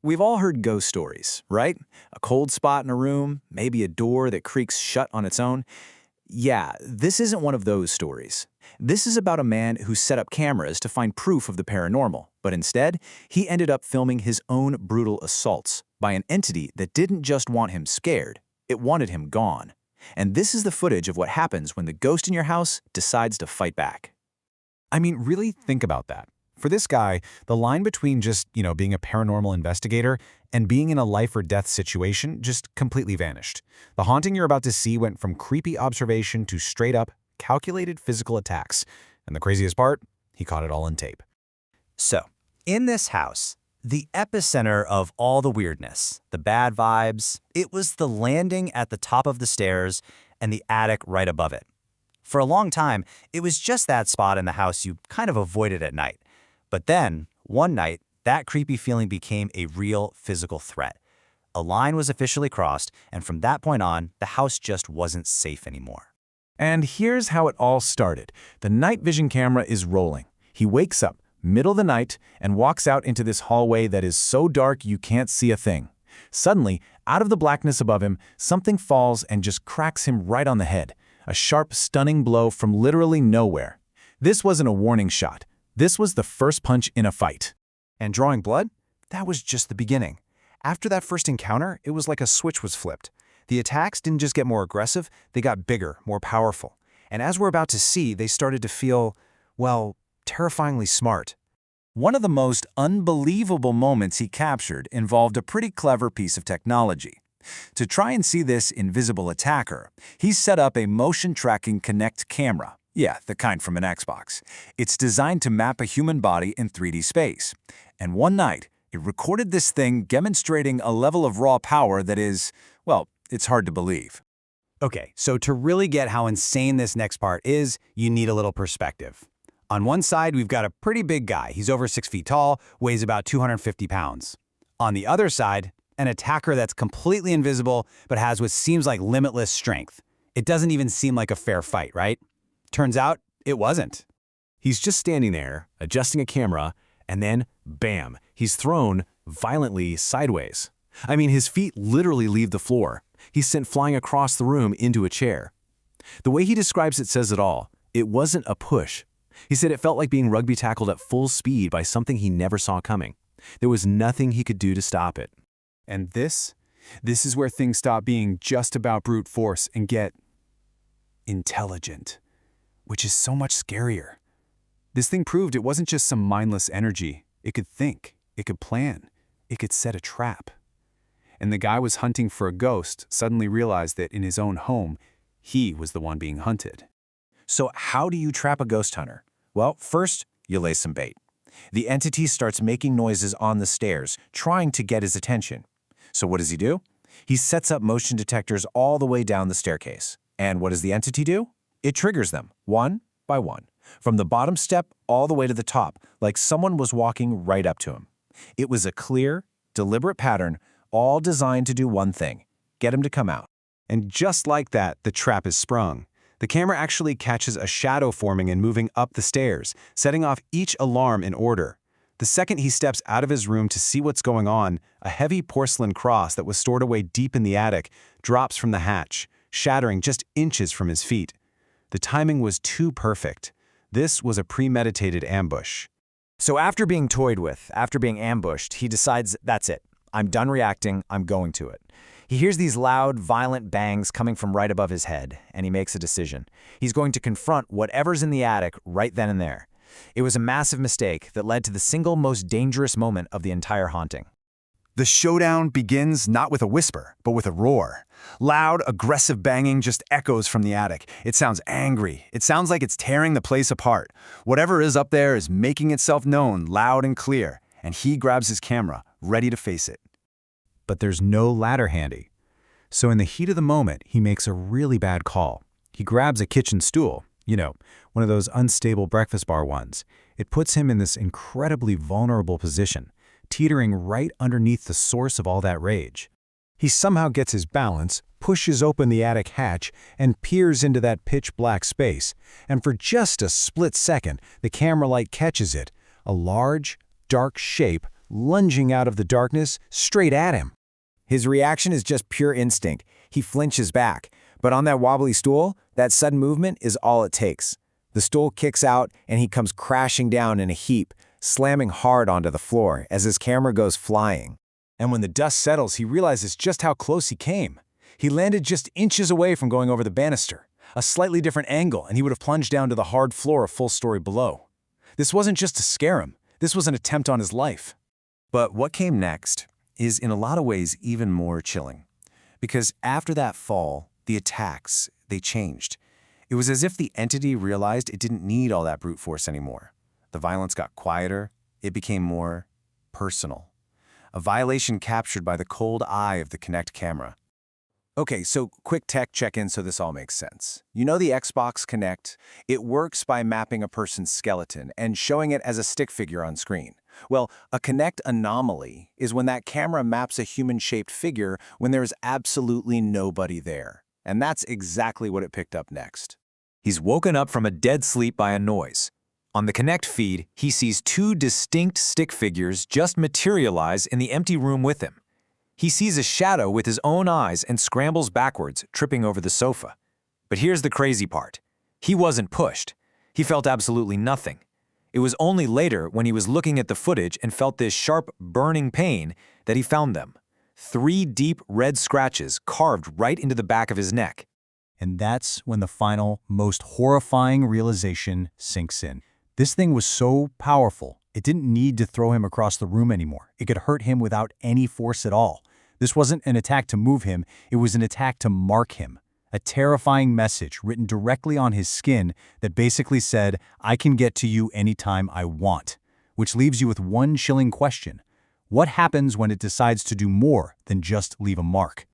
We've all heard ghost stories, right? A cold spot in a room, maybe a door that creaks shut on its own. Yeah, this isn't one of those stories. This is about a man who set up cameras to find proof of the paranormal, but instead, he ended up filming his own brutal assaults by an entity that didn't just want him scared, it wanted him gone. And this is the footage of what happens when the ghost in your house decides to fight back. I mean, really think about that. For this guy, the line between just, being a paranormal investigator and being in a life or death situation just completely vanished. The haunting you're about to see went from creepy observation to straight up, calculated physical attacks. And the craziest part, he caught it all on tape. So, in this house, the epicenter of all the weirdness, the bad vibes, it was the landing at the top of the stairs and the attic right above it. For a long time, it was just that spot in the house you kind of avoided at night. But then, one night, that creepy feeling became a real physical threat. A line was officially crossed, and from that point on, the house just wasn't safe anymore. And here's how it all started. The night vision camera is rolling. He wakes up, middle of the night, and walks out into this hallway that is so dark you can't see a thing. Suddenly, out of the blackness above him, something falls and just cracks him right on the head. A sharp, stunning blow from literally nowhere. This wasn't a warning shot. This was the first punch in a fight. And drawing blood? That was just the beginning. After that first encounter, it was like a switch was flipped. The attacks didn't just get more aggressive, they got bigger, more powerful. And as we're about to see, they started to feel, well, terrifyingly smart. One of the most unbelievable moments he captured involved a pretty clever piece of technology. To try and see this invisible attacker, he set up a motion tracking Kinect camera. Yeah, the kind from an Xbox. It's designed to map a human body in 3D space. And one night, it recorded this thing demonstrating a level of raw power that is, well, it's hard to believe. Okay, so to really get how insane this next part is, you need a little perspective. On one side, we've got a pretty big guy. He's over 6 feet tall, weighs about 250 pounds. On the other side, an attacker that's completely invisible, but has what seems like limitless strength. It doesn't even seem like a fair fight, right? Turns out, it wasn't. He's just standing there, adjusting a camera, and then, bam, he's thrown violently sideways. I mean, his feet literally leave the floor. He's sent flying across the room into a chair. The way he describes it says it all. It wasn't a push. He said it felt like being rugby tackled at full speed by something he never saw coming. There was nothing he could do to stop it. And this is where things stop being just about brute force and get intelligent, which is so much scarier. This thing proved it wasn't just some mindless energy. It could think, it could plan, it could set a trap. And the guy was hunting for a ghost suddenly realized that in his own home, he was the one being hunted. So how do you trap a ghost hunter? Well, first, you lay some bait. The entity starts making noises on the stairs, trying to get his attention. So what does he do? He sets up motion detectors all the way down the staircase. And what does the entity do? It triggers them, one by one, from the bottom step all the way to the top, like someone was walking right up to him. It was a clear, deliberate pattern, all designed to do one thing, get him to come out. And just like that, the trap is sprung. The camera actually catches a shadow forming and moving up the stairs, setting off each alarm in order. The second he steps out of his room to see what's going on, a heavy porcelain cross that was stored away deep in the attic drops from the hatch, shattering just inches from his feet. The timing was too perfect. This was a premeditated ambush. So after being toyed with, after being ambushed, he decides, that's it. I'm done reacting, I'm going to it. He hears these loud, violent bangs coming from right above his head, and he makes a decision. He's going to confront whatever's in the attic right then and there. It was a massive mistake that led to the single most dangerous moment of the entire haunting. The showdown begins not with a whisper, but with a roar. Loud, aggressive banging just echoes from the attic. It sounds angry. It sounds like it's tearing the place apart. Whatever is up there is making itself known loud and clear, and he grabs his camera, ready to face it. But there's no ladder handy. So in the heat of the moment, he makes a really bad call. He grabs a kitchen stool, one of those unstable breakfast bar ones. It puts him in this incredibly vulnerable position, teetering right underneath the source of all that rage. He somehow gets his balance, pushes open the attic hatch, and peers into that pitch-black space. And for just a split second, the camera light catches it, a large, dark shape lunging out of the darkness straight at him. His reaction is just pure instinct. He flinches back. But on that wobbly stool, that sudden movement is all it takes. The stool kicks out and he comes crashing down in a heap, slamming hard onto the floor as his camera goes flying. And when the dust settles, he realizes just how close he came. He landed just inches away from going over the banister, a slightly different angle, and he would have plunged down to the hard floor a full story below. This wasn't just to scare him. This was an attempt on his life. But what came next is in a lot of ways even more chilling. Because after that fall, the attacks, they changed. It was as if the entity realized it didn't need all that brute force anymore. The violence got quieter. It became more personal. A violation captured by the cold eye of the Kinect camera. Okay, so quick tech check-in so this all makes sense. You know the Xbox Kinect? It works by mapping a person's skeleton and showing it as a stick figure on screen. Well, a Kinect anomaly is when that camera maps a human-shaped figure when there's absolutely nobody there. And that's exactly what it picked up next. He's woken up from a dead sleep by a noise. On the Kinect feed, he sees two distinct stick figures just materialize in the empty room with him. He sees a shadow with his own eyes and scrambles backwards, tripping over the sofa. But here's the crazy part. He wasn't pushed. He felt absolutely nothing. It was only later, when he was looking at the footage and felt this sharp, burning pain, that he found them. 3 deep red scratches carved right into the back of his neck. And that's when the final, most horrifying realization sinks in. This thing was so powerful, it didn't need to throw him across the room anymore. It could hurt him without any force at all. This wasn't an attack to move him, it was an attack to mark him. A terrifying message written directly on his skin that basically said, I can get to you anytime I want. Which leaves you with one chilling question. What happens when it decides to do more than just leave a mark?